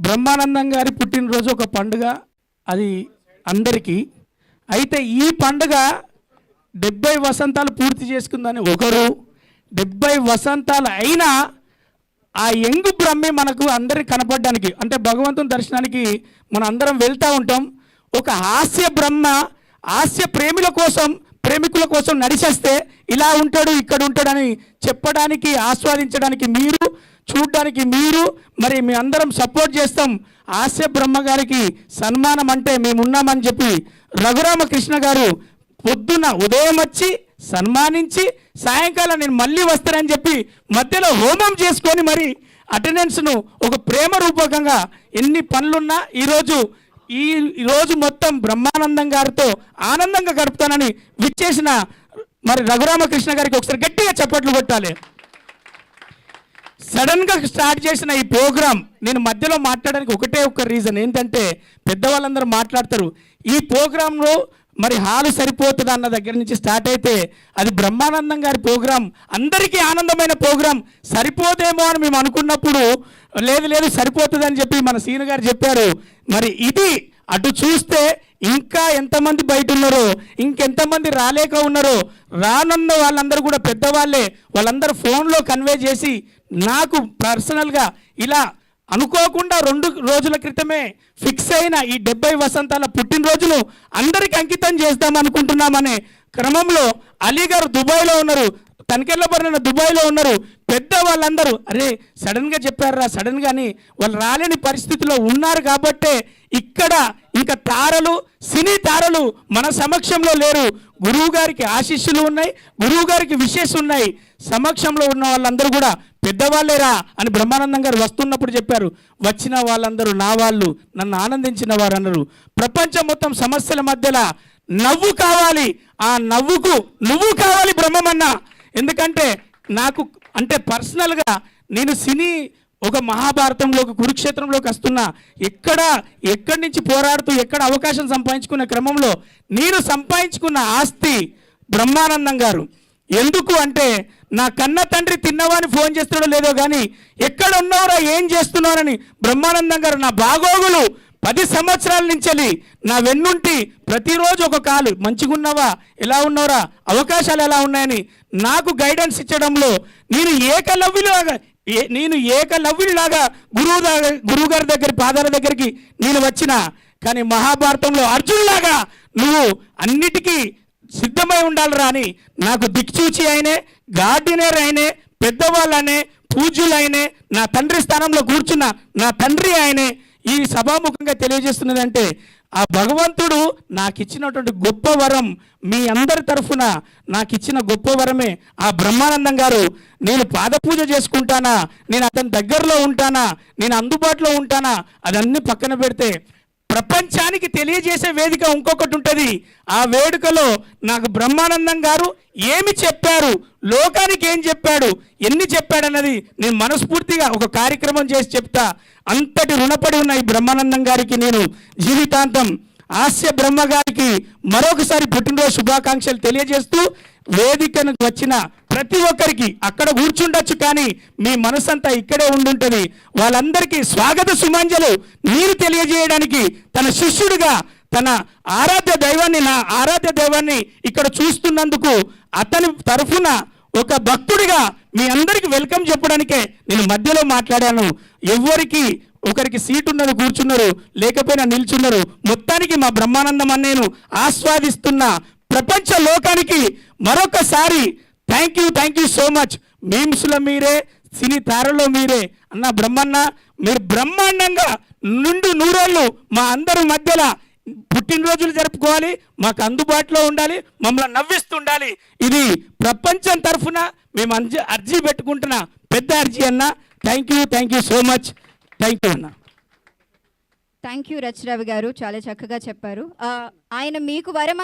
బ్రహ్మానందం గారి పుట్టినరోజు ఒక పండుగ, అది అందరికీ. అయితే ఈ పండుగ 70 వసంతాలు పూర్తి చేసుకుందని ఒకరు, 70 వసంతాలు అయినా ఆ యంగ్ బ్రహ్మే మనకు అందరికి కనపడడానికి, అంటే భగవంతుని దర్శనానికి మనం అందరం వెళ్తూ ఉంటాం. ఒక హాస్య బ్రహ్మ హాస్య ప్రేమికుల కోసం నడిచేస్తే ఇలా ఉంటాడు ఇక్కడ ఉంటాడని చెప్పడానికి, ఆస్వాదించడానికి మీరు, చూడడానికి మీరు, మరి మీ అందరం సపోర్ట్ చేస్తాం. హాస్య బ్రహ్మ గారికి సన్మానం అంటే మేమున్నామని చెప్పి రఘురామకృష్ణ గారు పొద్దున ఉదయం వచ్చి సన్మానించి సాయంకాలం నేను మళ్ళీ వస్తానని చెప్పి మధ్యలో హోమం చేసుకొని మరి అటెండెన్స్ను ఒక ప్రేమ రూపకంగా ఎన్ని పనులున్నా ఈరోజు మొత్తం బ్రహ్మానందం గారితో ఆనందంగా గడుపుతానని విచ్చేసిన మరి రఘురామకృష్ణ గారికి ఒకసారి గట్టిగా చప్పట్లు కొట్టాలి. సడన్గా స్టార్ట్ చేసిన ఈ ప్రోగ్రాం నేను మధ్యలో మాట్లాడడానికి ఒకటే ఒక రీజన్ ఏంటంటే, పెద్దవాళ్ళందరూ మాట్లాడతారు ఈ ప్రోగ్రాంలో మరి హాలు సరిపోతుంది అన్న దగ్గర నుంచి స్టార్ట్ అయితే అది బ్రహ్మానందం గారి ప్రోగ్రాం, అందరికీ ఆనందమైన ప్రోగ్రాం. సరిపోదేమో అని మేము అనుకున్నప్పుడు లేదు సరిపోతుందని చెప్పి మన సీను గారు చెప్పారు. మరి ఇది అటు చూస్తే ఇంకా ఎంతమంది బయట ఉన్నారో, ఇంకెంతమంది రాలేక ఉన్నారో, రానున్న వాళ్ళందరూ కూడా పెద్దవాళ్ళే, వాళ్ళందరూ ఫోన్లో కన్వే చేసి నాకు పర్సనల్గా ఇలా అనుకోకుండా 2 రోజుల క్రితమే ఫిక్స్ అయిన ఈ 70 వసంతాల పుట్టినరోజును అందరికీ అంకితం చేద్దామనుకుంటున్నామనే క్రమంలో అలీ గారు దుబాయ్లో ఉన్నారు, తనికెళ్ళబడిన దుబాయ్లో ఉన్నారు. పెద్ద వాళ్ళందరూ అరే సడన్గా చెప్పారా సడన్గా అని వాళ్ళు రాలేని పరిస్థితిలో ఉన్నారు. కాబట్టే ఇక్కడ ఇంకా సినీ తారలు మన సమక్షంలో లేరు. గురువు గారికి ఆశీస్సులు ఉన్నాయి, గురువు గారికి విషెస్ ఉన్నాయి. సమక్షంలో ఉన్న వాళ్ళందరూ కూడా పెద్దవాళ్ళేరా అని బ్రహ్మానందం గారు వస్తున్నప్పుడు చెప్పారు. వచ్చిన వాళ్ళందరూ నా వాళ్ళు, నన్ను ఆనందించిన వారు అన్నారు. ప్రపంచం మొత్తం సమస్యల మధ్యలో నవ్వు కావాలి, ఆ నవ్వుకు నువ్వు కావాలి బ్రహ్మమన్న. ఎందుకంటే నాకు అంటే పర్సనల్గా నేను సినీ ఒక మహాభారతంలో ఒక కురుక్షేత్రంలోకి వస్తున్నా, ఎక్కడి నుంచి పోరాడుతూ ఎక్కడ అవకాశం సంపాదించుకునే క్రమంలో నేను సంపాదించుకున్న ఆస్తి బ్రహ్మానందం గారు. ఎందుకు అంటే నా కన్న తండ్రి తిన్నవాని ఫోన్ చేస్తున్నాడో లేదో కానీ ఎక్కడ ఉన్నావురా ఏం చేస్తున్నారని బ్రహ్మానందం గారు నా బాగోగులు 10 సంవత్సరాల నుంచి నా వెన్నుంటి ప్రతిరోజు ఒక కాలు, మంచిగున్నావా, ఎలా ఉన్నావురా, అవకాశాలు ఎలా ఉన్నాయని నాకు గైడెన్స్ ఇచ్చడంలో నేను ఏకలవ్యులాగా గురువు గారి దగ్గర పాదాల దగ్గరికి నేను వచ్చిన. కానీ మహాభారతంలో అర్జునులాగా నువ్వు అన్నిటికీ సిద్ధమై ఉండాలిరా అని నాకు దిక్చూచి అయినే, గార్డినర్ అయినే, పెద్దవాళ్ళనే, పూజ్యులైనే, నా తండ్రి స్థానంలో కూర్చున్న నా తండ్రి ఆయనే. ఈ సభాముఖంగా తెలియజేస్తున్నదంటే ఆ భగవంతుడు నాకు ఇచ్చినటువంటి గొప్ప వరం, మీ అందరి తరఫున నాకు ఇచ్చిన గొప్ప వరమే ఆ బ్రహ్మానందం గారు. నేను పాదపూజ చేసుకుంటానా, నేను అతని దగ్గరలో ఉంటానా, నేను అందుబాటులో ఉంటానా, అదన్నీ పక్కన పెడితే ప్రపంచానికి తెలియజేసే వేదిక ఇంకొకటి ఉంటుంది. ఆ వేడుకలో నాకు బ్రహ్మానందం గారు ఏమి చెప్పారు, లోకానికి ఏం చెప్పాడు, ఎన్ని చెప్పాడన్నది నేను మనస్ఫూర్తిగా ఒక కార్యక్రమం చేసి చెప్తా. అంతటి రుణపడి ఉన్న ఈ బ్రహ్మానందం గారికి నేను జీవితాంతం, హాస్య బ్రహ్మ గారికి మరొకసారి పుట్టినరోజు శుభాకాంక్షలు తెలియజేస్తూ, వేదికను వచ్చిన ప్రతి ఒక్కరికి అక్కడ కూర్చుండొచ్చు కానీ మీ మనసంతా ఇక్కడే ఉండుంటుంది. వాళ్ళందరికీ స్వాగత సుమాంజలు మీరు తెలియజేయడానికి తన శిష్యుడిగా తన ఆరాధ్య దైవాన్ని, నా ఆరాధ్య దైవాన్ని ఇక్కడ చూస్తున్నందుకు అతని తరఫున ఒక భక్తుడిగా మీ అందరికీ వెల్కమ్ చెప్పడానికే నేను మధ్యలో మాట్లాడాను. ఎవరికి ఒకరికి సీటు ఉన్నది కూర్చున్నారు, లేకపోయినా నిల్చున్నారు. మొత్తానికి మా బ్రహ్మానందం అన్నేను ఆస్వాదిస్తున్న ప్రపంచ లోకానికి మరొకసారి థ్యాంక్ యూ సో మచ్. మీమ్స్లో మీరే, సినీ తారలో మీరే. అన్న బ్రహ్మన్న మీరు బ్రహ్మాండంగా నిండు నూరేళ్ళు మా అందరి మధ్యలో పుట్టినరోజులు జరుపుకోవాలి, మాకు అందుబాటులో ఉండాలి, మమ్మల్ని నవ్విస్తుండాలి. ఇది ప్రపంచం తరఫున మేము అర్జీ పెట్టుకుంటున్న పెద్ద అర్జీ అన్న. Thank you so much. Thank you అన్న. థ్యాంక్ యూ రచరవి గారు, చాలా చక్కగా చెప్పారు. ఆయన మీకు వరం